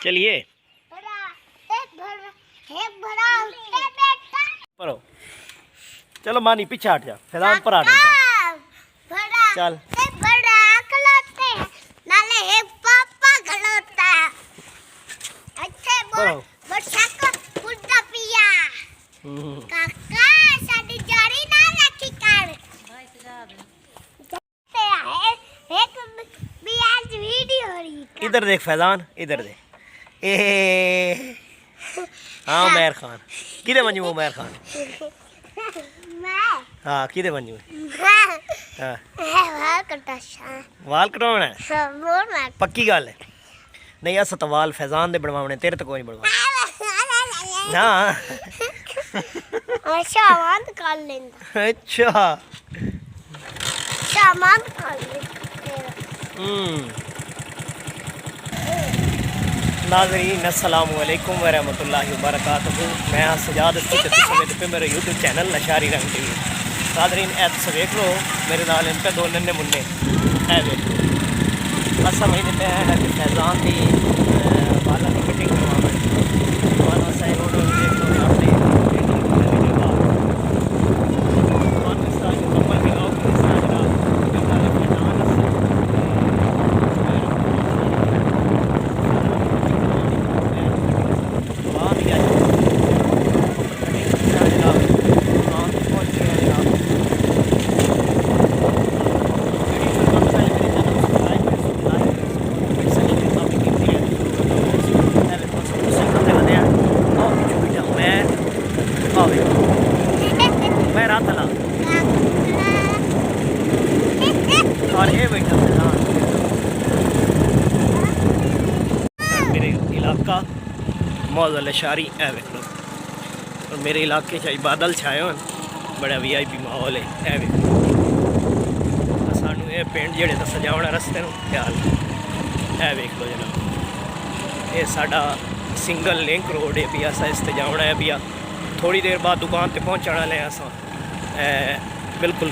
चलिए परो चलो मानी पीछे हट जा फैजान पर हट चल परो इधर देख फैजान इधर देख ए हाँ उमर खान किधे बनू उमर खान हाँ किधे बनू हाँ वाल कटवाना है पक्की गल है नहीं अस तो वाल फैजान दे बनवाने तेरे तो कोई नहीं बनवा हाँ अच्छा नाज़रीन अस्सलामु अलैकुम वरहमतुल्लाहि वबरकातुहू मैं सजाद पे मेरे यूट्यूब चैनल नशारी रंग टीवी नाज़रीन ऐ तुस वेख लो मेरे नाल इन पे दो नन्हे मुन्ने ऐ वेख लो बस समझ देते हैं कि फैजान की बाला की कटिंग करवाना बाला साइड रोड देख लो अपने मैं रात ला और ये बैठा मेरे इलाका मौजल शारी है वेख लो और मेरे इलाके च बादल छाए हो बड़ा VIP माहौल है वेख सानू ये पिंड जेड़े तो सजावना रस्ते ख्याल है वेख लो जनाब ये साडा सिंगल लिंक रोड है भी असा इस जाना है भी थोड़ी देर बाद दुकान पे पहुँचने वाले हैं असा बिल्कुल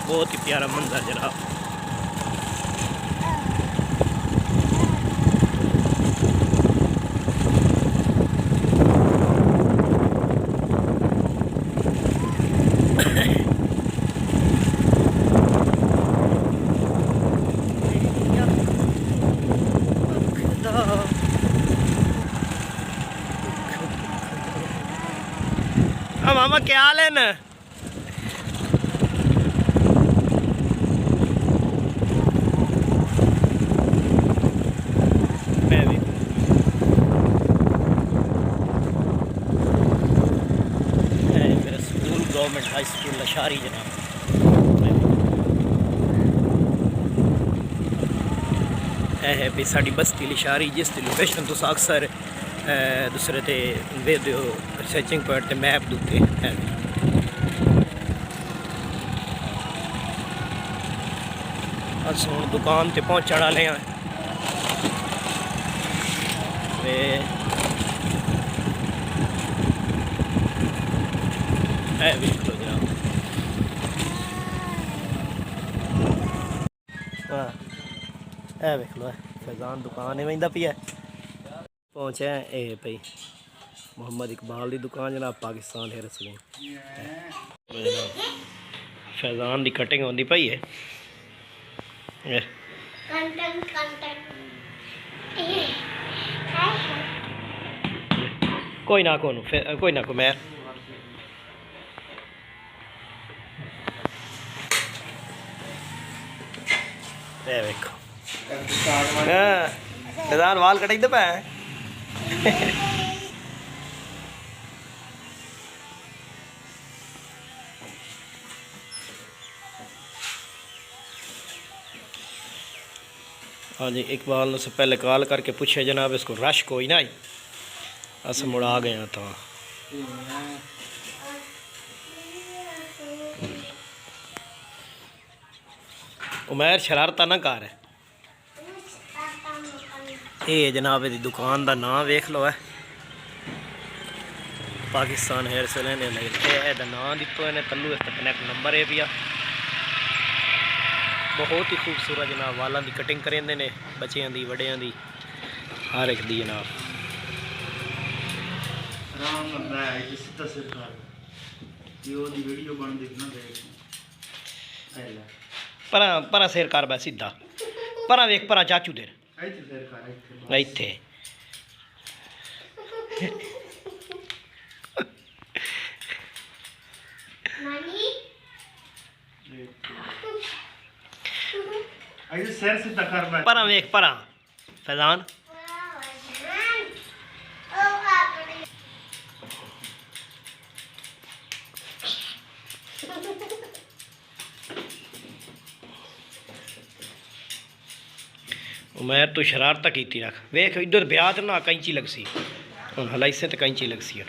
बहुत ही प्यारा मंजर जनाब मामा क्या हाल है ना गवर्नमेंट हाई स्कूल लशारी जनाब है भी साड़ी बस्ती लिशारी जिस लोकेशन तुस अक्सर दूसरे ते वेखदे हो सर्चिंग पॉइंट ते मैप दुते है अस हुण दुकान ते पहुंचण वाले हैं वेख लो जनाब वेख लो फैजान दुकान है वहीं पिया पहुँचे ये भाई मोहम्मद इकबाल की दुकान जनाब पाकिस्तान हेयर सलून फैजान की कटिंग होती पई है कोई ना को मैं देखो फैजान वाल कटाई पे हाँ जी इकबाल ने से पहले कॉल करके पूछे जनाब इसको रश कोई ना आई अस मुड़ आ गए तो उमैर शरारत ना कर। ये जनाब दी दुकान का नाम वेख लो है, पाकिस्तान हेयर सैलून नाम दितो इन्हें तलू इस कनेक्ट नंबर है पिया। बहुत ही खूबसूरत जनाब वालों की कटिंग करेंदे ने, बच्चों की बड़िया की हर एक दी जनाब। परा सिर कर बै सीधा, परा वेख परा चाचू देर इत्थे परा वेख परा फैजान। उमैर तू शरारत की रख, वेख इधर ब्याह तो ना कैंची लग सी हम हलाइसे तो कैंची लग सी।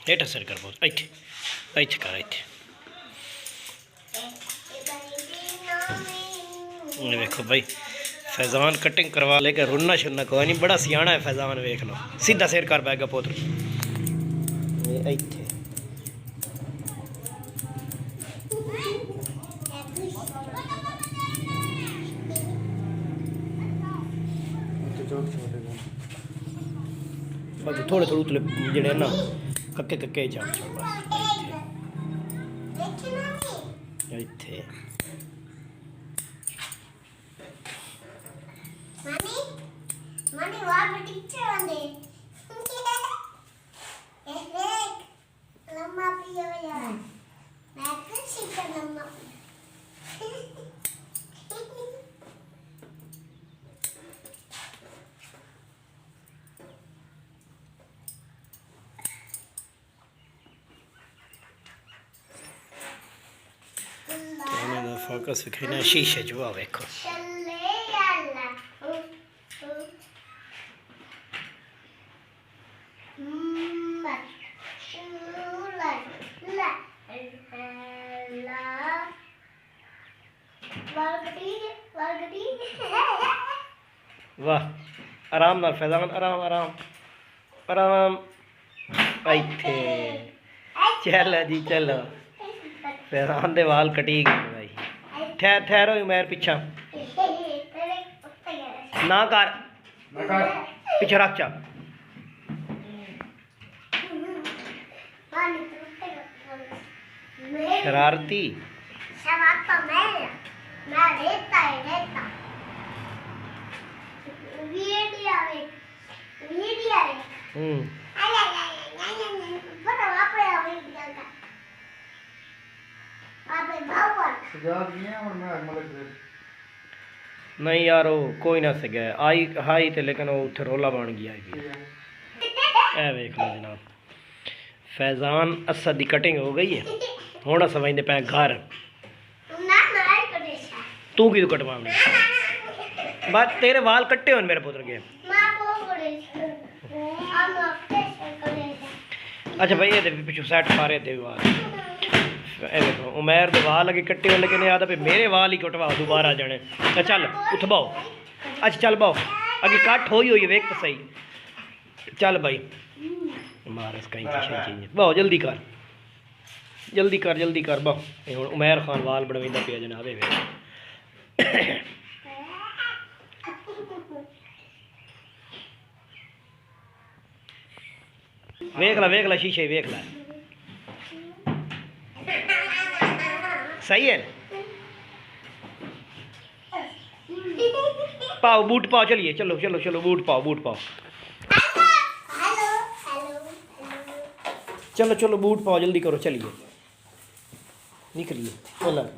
हेठा सिर कर बहुत इत्थे इत्थे कर इत्थे। देखो भाई फैजान कटिंग करवा लेके रुन्ना शुन्ना कोई नहीं, बड़ा सियाना है फैजान। वेख लो सीधा सिर कर बैगा पुत्र इत्थे। बाकी थोड़े थोड़े उतले जड़े ना कक्के कक्के जान इत्थे। फोकस विखना शीशे जो वेखो वाह। आराम नाल फैजान, आराम आराम आराम इत्थे। चलो जी चलो, फैजान दे वाल कटी गए भाई। ठहर ठहरो उमैर पिछा ना कर, पीछे रख चा। शरारती नहीं यार वो कोई ना सके आई हाई ते, लेकिन वो उत्थे रोला बन गया। ए वेख लो जनाब फैजान असद की कटिंग हो गई है। हुण अस वजदे पे घर। तू की कटवाने बस तेरे वाल कट्टे होन मेरे पुत्र के। अच्छा भाई ये पिछू सैट मारे दे वाल। देखो उमैर दे वाल अगे कट्टे हो, लेकिन याद है मेरे वाल ही कटवा दोबारा जाने। चल उठ बाओ, अच्छा चल बाओ अगे कट हो ही वेख तो सही। चल भाई मारस कहीं चीज बाओ, जल्दी कर जल्दी कर जल्दी कर बाओ। हुण उमैर खान वाल बनवाइंदा पिया जनाब। वेख ला शीशे वेख ला, सही है। पाओ बूट पाओ, चलिए चलो चलो चलो बूट पाओ बूट पाओ। चलो चलो बूट पाओ, जल्दी करो चलिए निकलिए।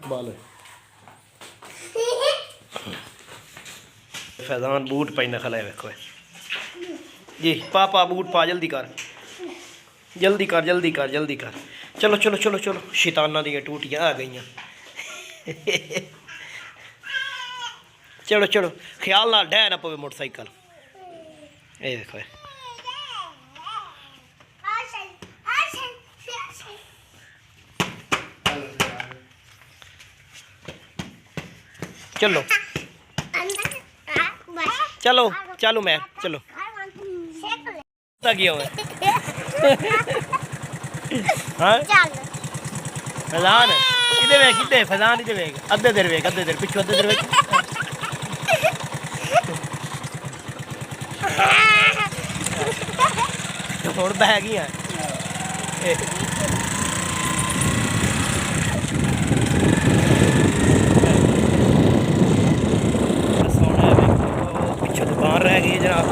बाल फैजान बूट पाइना खला वेखो जी। पा बूट पा, जल्दी कर जल्दी कर जल्दी कर जल्दी कर। चलो चलो चलो चलो, शैताना दी टूटियां आ गई। चलो चलो, ख्याल ना डह ना पवे मोटरसाइकिल। ये देखो चलो चलो चलो मैं चलो गया मैं हाँ फैजान इधर वेख, इधर फैजान इधर वेख, अद्धे देर वेख, अद्धे देर पिछू, अद्धे देर वेख। हुण बह गई है पिछू दुकान रह गई जनाब।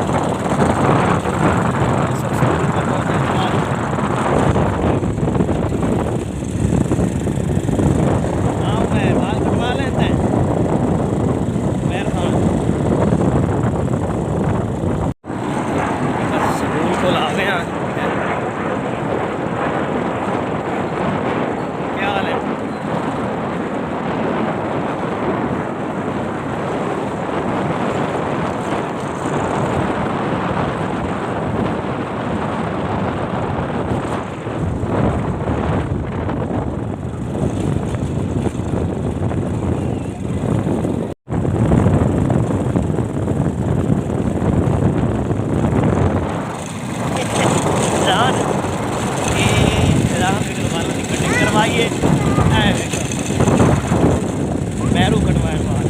करवाइए मैरू कटवाए बाहर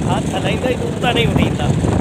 हाथ हलाइंदा ही कुत्ता नहीं उठींदा।